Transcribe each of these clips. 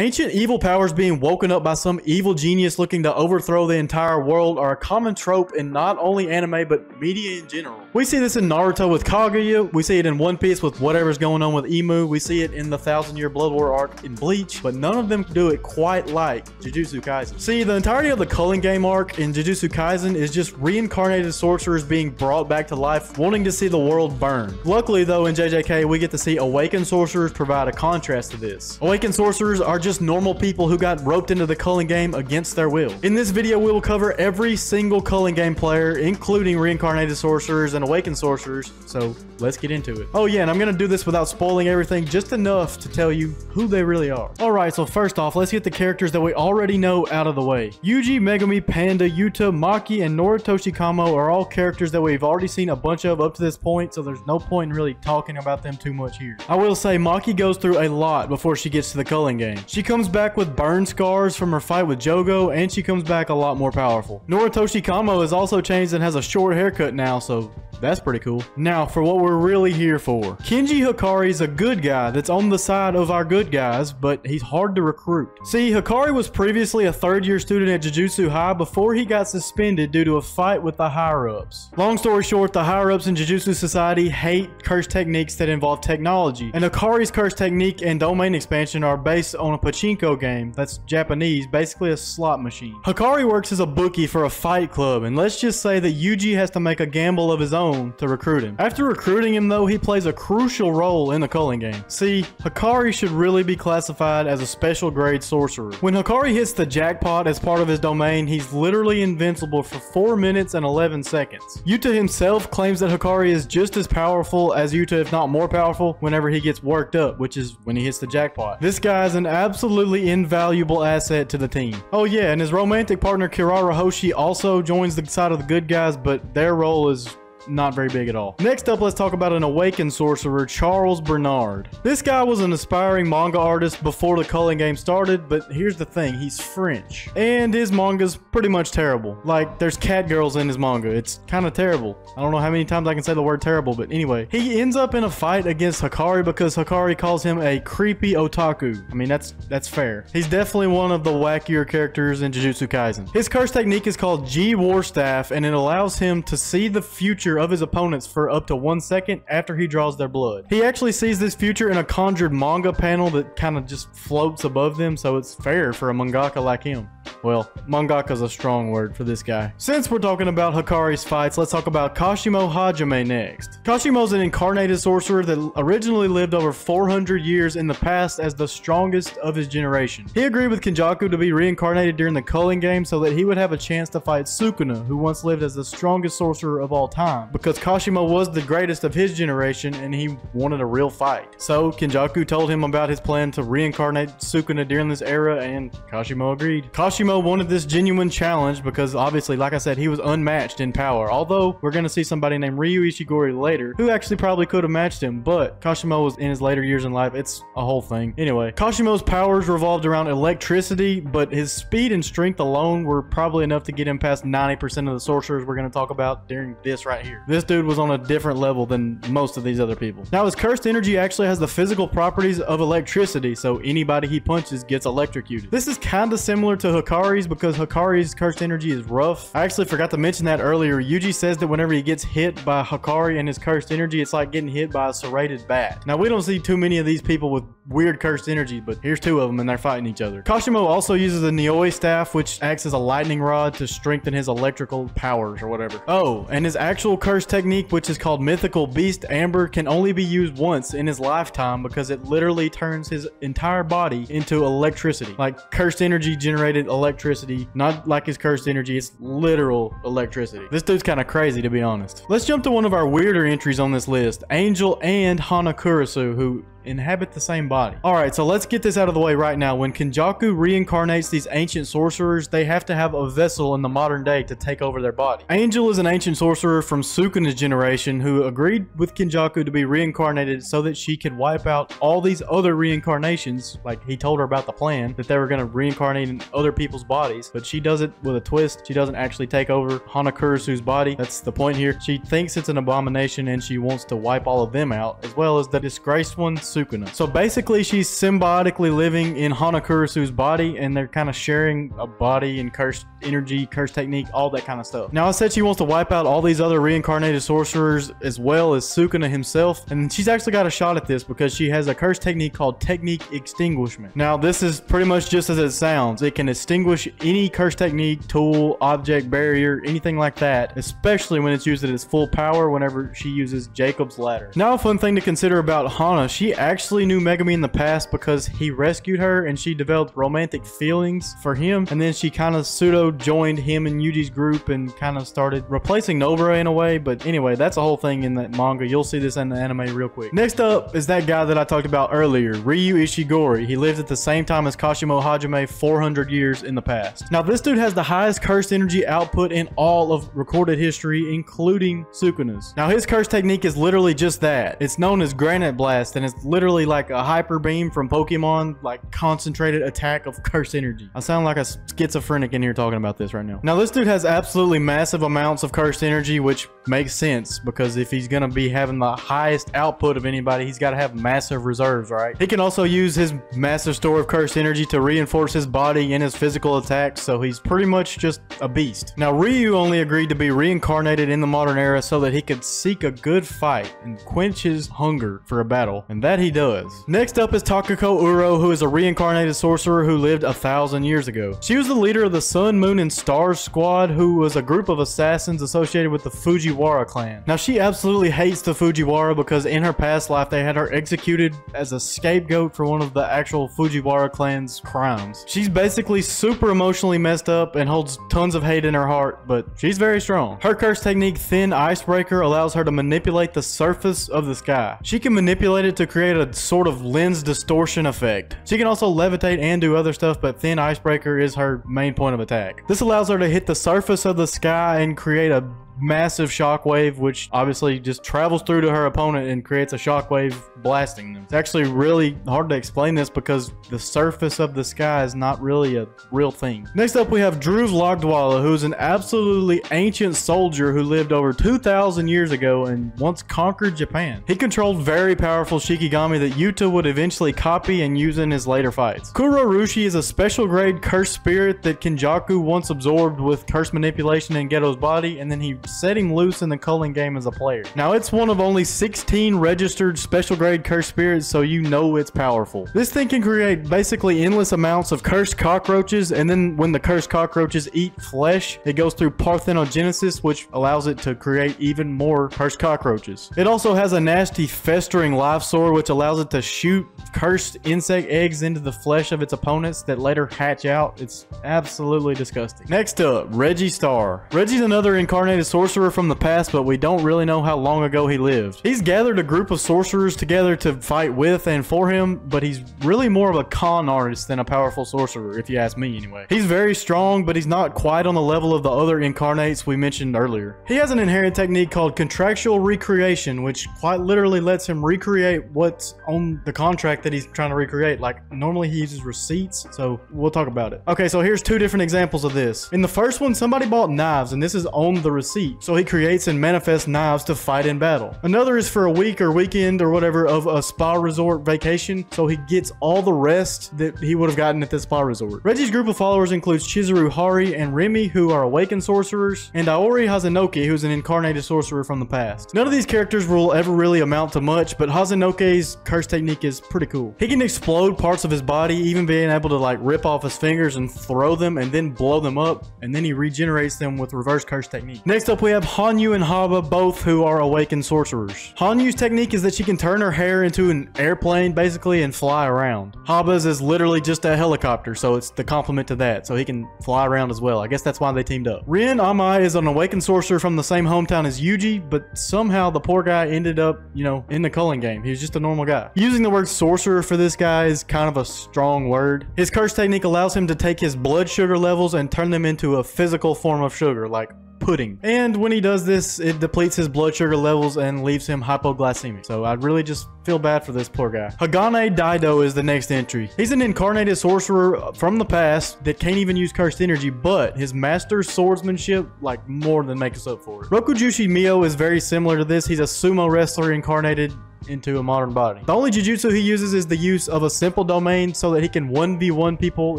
Ancient evil powers being woken up by some evil genius looking to overthrow the entire world are a common trope in not only anime but media in general. We see this in Naruto with Kaguya, we see it in One Piece with whatever's going on with Emu, we see it in the 1000-Year Blood War arc in Bleach, but none of them do it quite like Jujutsu Kaisen. See, the entirety of the Culling Game arc in Jujutsu Kaisen is just reincarnated sorcerers being brought back to life, wanting to see the world burn. Luckily though, in JJK, we get to see awakened sorcerers provide a contrast to this. Awakened sorcerers are just normal people who got roped into the Culling Game against their will. In this video, we will cover every single Culling Game player, including reincarnated sorcerers and awakened sorcerers, so let's get into it. Oh yeah, and I'm gonna do this without spoiling everything, just enough to tell you who they really are. Alright, so first off, let's get the characters that we already know out of the way. Yuji, Megumi, Panda, Yuta, Maki, and Noritoshi Kamo are all characters that we've already seen a bunch of up to this point, so there's no point in really talking about them too much here. I will say Maki goes through a lot before she gets to the Culling Game. She comes back with burn scars from her fight with Jogo, and she comes back a lot more powerful. Noritoshi Kamo is also changed and has a short haircut now, so that's pretty cool. Now, for what we're really here for. Kenji Hikari is a good guy that's on the side of our good guys, but he's hard to recruit. See, Hikari was previously a third-year student at Jujutsu High before he got suspended due to a fight with the higher-ups. Long story short, the higher-ups in Jujutsu Society hate curse techniques that involve technology, and Hikari's curse technique and domain expansion are based on a pachinko game that's Japanese, basically a slot machine. Hikari works as a bookie for a fight club, and let's just say that Yuji has to make a gamble of his own to recruit him. After recruiting him though, he plays a crucial role in the Culling Game. See, Hikari should really be classified as a special grade sorcerer. When Hikari hits the jackpot as part of his domain, he's literally invincible for 4 minutes and 11 seconds. Yuta himself claims that Hikari is just as powerful as Yuta, if not more powerful, whenever he gets worked up, which is when he hits the jackpot. This guy is an absolutely invaluable asset to the team. Oh yeah, and his romantic partner Kirara Hoshi also joins the side of the good guys, but their role is not very big at all. Next up, let's talk about an awakened sorcerer, Charles Bernard. This guy was an aspiring manga artist before the Culling Game started, but here's the thing, he's French. And his manga's pretty much terrible. Like, there's cat girls in his manga. It's kind of terrible. I don't know how many times I can say the word terrible, but anyway. He ends up in a fight against Hikari because Hikari calls him a creepy otaku. I mean, that's fair. He's definitely one of the wackier characters in Jujutsu Kaisen. His curse technique is called G War Staff, and it allows him to see the future of his opponents for up to 1 second after he draws their blood. He actually sees this future in a conjured manga panel that kind of just floats above them, so it's fair for a mangaka like him. Well, mangaka's a strong word for this guy. Since we're talking about Hikari's fights, let's talk about Kashimo Hajime next. Kashimo's an incarnated sorcerer that originally lived over 400 years in the past as the strongest of his generation. He agreed with Kenjaku to be reincarnated during the Culling Game so that he would have a chance to fight Sukuna, who once lived as the strongest sorcerer of all time, because Kashimo was the greatest of his generation and he wanted a real fight. So Kenjaku told him about his plan to reincarnate Sukuna during this era, and Kashimo agreed. Kashimo wanted this genuine challenge because obviously, like I said, he was unmatched in power. Although we're going to see somebody named Ryu Ishigori later who actually probably could have matched him, but Kashimo was in his later years in life. It's a whole thing. Anyway, Kashimo's powers revolved around electricity, but his speed and strength alone were probably enough to get him past 90% of the sorcerers we're going to talk about during this right here. This dude was on a different level than most of these other people. Now, his cursed energy actually has the physical properties of electricity, so anybody he punches gets electrocuted. This is kind of similar to Hikari's because Hikari's cursed energy is rough. I actually forgot to mention that earlier. Yuji says that whenever he gets hit by Hikari and his cursed energy, it's like getting hit by a serrated bat. Now, we don't see too many of these people with weird cursed energy, but here's two of them and they're fighting each other. Kashimo also uses the Nioi staff, which acts as a lightning rod to strengthen his electrical powers or whatever. Oh, and his actual curse technique, which is called Mythical Beast Amber, can only be used once in his lifetime because it literally turns his entire body into electricity. Like cursed energy generated electricity, not like his cursed energy, it's literal electricity. This dude's kind of crazy, to be honest. Let's jump to one of our weirder entries on this list, Angel and Hana Kurisu, who inhabit the same body. Alright, so let's get this out of the way right now. When Kenjaku reincarnates these ancient sorcerers, they have to have a vessel in the modern day to take over their body. Angel is an ancient sorcerer from Sukuna's generation who agreed with Kenjaku to be reincarnated so that she could wipe out all these other reincarnations. Like, he told her about the plan that they were going to reincarnate in other people's bodies, but she does it with a twist. She doesn't actually take over Hana Kurisu's body. That's the point here. She thinks it's an abomination and she wants to wipe all of them out, as well as the disgraced ones, Sukuna. So basically, she's symbiotically living in Hanakurusu's body, and they're kind of sharing a body and cursed energy, cursed technique, all that kind of stuff. Now, I said she wants to wipe out all these other reincarnated sorcerers as well as Sukuna himself, and she's actually got a shot at this because she has a cursed technique called Technique Extinguishment. Now, this is pretty much just as it sounds. It can extinguish any cursed technique, tool, object, barrier, anything like that, especially when it's used at its full power whenever she uses Jacob's Ladder. Now, a fun thing to consider about Hana, she actually knew Megami in the past because he rescued her and she developed romantic feelings for him, and then she kind of pseudo joined him and Yuji's group and kind of started replacing Nobara in a way. But anyway, that's a whole thing in that manga. You'll see this in the anime real quick. Next up is that guy that I talked about earlier, Ryu Ishigori. He lived at the same time as Kashimo Hajime 400 years in the past. Now, this dude has the highest cursed energy output in all of recorded history, including Sukuna's. Now, his cursed technique is literally just that. It's known as Granite Blast, and it's literally like a hyper beam from Pokemon, like concentrated attack of cursed energy. I sound like a schizophrenic in here talking about this right now. Now, this dude has absolutely massive amounts of cursed energy, which makes sense because if he's gonna be having the highest output of anybody, he's got to have massive reserves, right? He can also use his massive store of cursed energy to reinforce his body and his physical attacks, so he's pretty much just a beast. Now, Ryu only agreed to be reincarnated in the modern era so that he could seek a good fight and quench his hunger for a battle, and that he does. Next up is Takako Uro, who is a reincarnated sorcerer who lived 1,000 years ago. She was the leader of the Sun, Moon, and Stars Squad, who was a group of assassins associated with the Fujiwara clan. Now, she absolutely hates the Fujiwara because in her past life they had her executed as a scapegoat for one of the actual Fujiwara clan's crimes. She's basically super emotionally messed up and holds tons of hate in her heart, but she's very strong. Her curse technique, Thin Icebreaker, allows her to manipulate the surface of the sky. She can manipulate it to create a sort of lens distortion effect. She can also levitate and do other stuff, but Thin Icebreaker is her main point of attack. This allows her to hit the surface of the sky and create a massive shockwave, which obviously just travels through to her opponent and creates a shockwave blasting them. It's actually really hard to explain this because the surface of the sky is not really a real thing. Next up, we have Dhruv Lagdwala, who's an absolutely ancient soldier who lived over 2,000 years ago and once conquered Japan. He controlled very powerful Shikigami that Yuta would eventually copy and use in his later fights. Kurorushi is a special grade cursed spirit that Kenjaku once absorbed with curse manipulation in Geto's body, and then he set him loose in the Culling game as a player. Now, it's one of only 16 registered special grade cursed spirits, so you know it's powerful. This thing can create basically endless amounts of cursed cockroaches, and then when the cursed cockroaches eat flesh, it goes through parthenogenesis, which allows it to create even more cursed cockroaches. It also has a nasty festering life sword, which allows it to shoot cursed insect eggs into the flesh of its opponents that later hatch out. It's absolutely disgusting. Next up, Reggie Star. Reggie's another incarnated sorcerer from the past, but we don't really know how long ago he lived. He's gathered a group of sorcerers together to fight with and for him, but he's really more of a con artist than a powerful sorcerer, if you ask me anyway. He's very strong, but he's not quite on the level of the other incarnates we mentioned earlier. He has an inherent technique called contractual recreation, which quite literally lets him recreate what's on the contract that he's trying to recreate. Like, normally he uses receipts, so we'll talk about it. Okay, so here's two different examples of this. In the first one, somebody bought knives, and this is on the receipt. So he creates and manifests knives to fight in battle. Another is for a week or weekend or whatever of a spa resort vacation, so he gets all the rest that he would have gotten at the spa resort. Reggie's group of followers includes Chizuru Hari and Remy, who are awakened sorcerers, and Aori Hazanoki, who's an incarnated sorcerer from the past. None of these characters will ever really amount to much, but Hazanoki's curse technique is pretty cool. He can explode parts of his body, even being able to like rip off his fingers and throw them and then blow them up, and then he regenerates them with reverse curse technique. Next up, we have Hanyu and Haba, both who are awakened sorcerers. Hanyu's technique is that she can turn her hair into an airplane basically and fly around. Haba's is literally just a helicopter, so it's the complement to that, so he can fly around as well. I guess that's why they teamed up. Rin Amai is an awakened sorcerer from the same hometown as Yuji, but somehow the poor guy ended up, you know, in the Culling game. He was just a normal guy. Using the word sorcerer for this guy is kind of a strong word. His curse technique allows him to take his blood sugar levels and turn them into a physical form of sugar, like pudding. And when he does this, it depletes his blood sugar levels and leaves him hypoglycemic. So I really just feel bad for this poor guy. Hagane Daido is the next entry. He's an incarnated sorcerer from the past that can't even use cursed energy, but his master swordsmanship like more than makes up for it. Rokujushi Mio is very similar to this. He's a sumo wrestler incarnated into a modern body. The only jutsu he uses is the use of a simple domain so that he can 1v1 people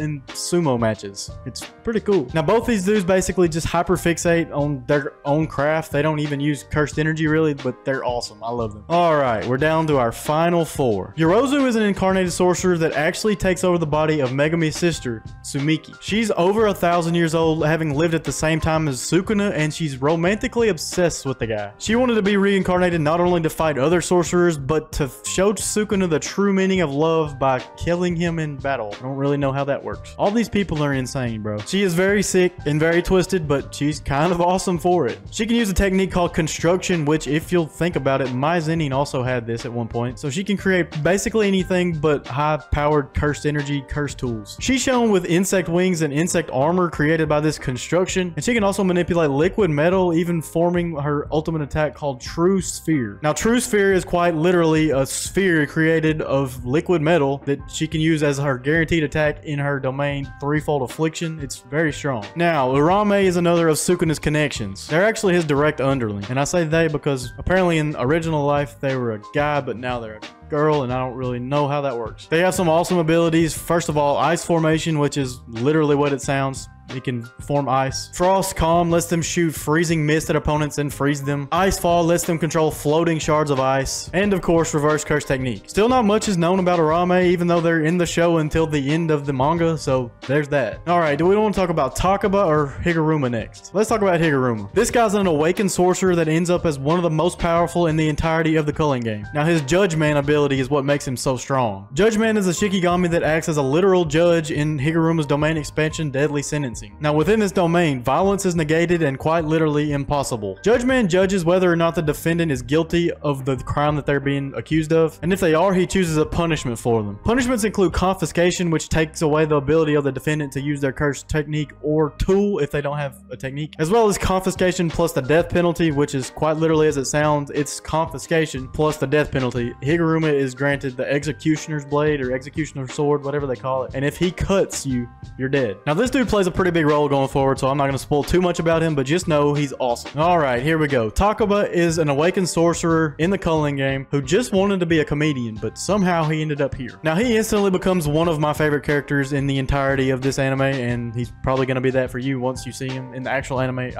in sumo matches. It's pretty cool. Now both these dudes basically just hyperfixate on their own craft. They don't even use cursed energy really, but they're awesome. I love them. Alright, we're down to our final 4. Yorozu is an incarnated sorcerer that actually takes over the body of Megami's sister, Tsumiki. She's over 1,000 years old, having lived at the same time as Sukuna, and she's romantically obsessed with the guy. She wanted to be reincarnated not only to fight other sorcerers, but to show Sukuna the true meaning of love by killing him in battle. I don't really know how that works. All these people are insane, bro. She is very sick and very twisted, but she's kind of awesome for it. She can use a technique called construction, which if you'll think about it, Mai Zennin also had this at one point. So she can create basically anything but high-powered cursed energy, cursed tools. She's shown with insect wings and insect armor created by this construction, and she can also manipulate liquid metal, even forming her ultimate attack called True Sphere. Now, True Sphere is quite literally a sphere created of liquid metal that she can use as her guaranteed attack in her domain Threefold Affliction. It's very strong. Now, Urame is another of Sukuna's connections. They're actually his direct underling, and I say they because apparently in original life they were a guy, but now they're a girl, and I don't really know how that works. They have some awesome abilities. First of all, ice formation, which is literally what it sounds. It can form ice. Frost Calm lets them shoot freezing mist at opponents and freeze them. Icefall lets them control floating shards of ice. And of course, Reverse Curse Technique. Still not much is known about Urame, even though they're in the show until the end of the manga, so there's that. Alright, do we want to talk about Takaba or Higuruma next? Let's talk about Higuruma. This guy's an awakened sorcerer that ends up as one of the most powerful in the entirety of the Culling game. Now, his Judge Man ability is what makes him so strong. Judge Man is a Shikigami that acts as a literal judge in Higuruma's domain expansion, Deadly Sentencing. Now within this domain, violence is negated and quite literally impossible. Judge Man judges whether or not the defendant is guilty of the crime that they're being accused of, and if they are, he chooses a punishment for them. Punishments include confiscation, which takes away the ability of the defendant to use their cursed technique or tool if they don't have a technique, as well as confiscation plus the death penalty, which is quite literally as it sounds. It's confiscation plus the death penalty. Higuruma is granted the Executioner's Blade or Executioner's Sword, whatever they call it, and if he cuts you, you're dead. Now this dude plays a pretty big role going forward, so I'm not going to spoil too much about him, but just know he's awesome. Alright, here we go. Takaba is an awakened sorcerer in the Culling game who just wanted to be a comedian, but somehow he ended up here. Now he instantly becomes one of my favorite characters in the entirety of this anime, and he's probably going to be that for you once you see him in the actual anime.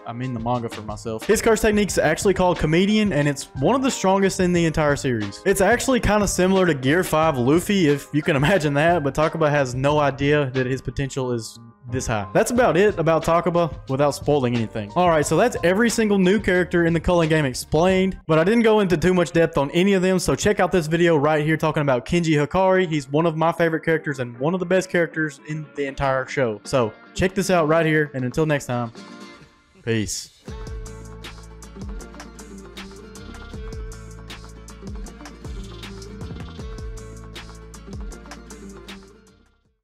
I'm in the manga for myself. His curse technique is actually called Comedian, and it's one of the strongest in the entire series. It's actually kind of similar to Gear 5 Luffy, if you can imagine that, but Takaba has no idea that his potential is this high. That's about it about Takaba without spoiling anything. Alright, so that's every single new character in the Culling game explained, but I didn't go into too much depth on any of them, so check out this video right here talking about Kenji Hikari. He's one of my favorite characters and one of the best characters in the entire show. So check this out right here, and until next time, peace.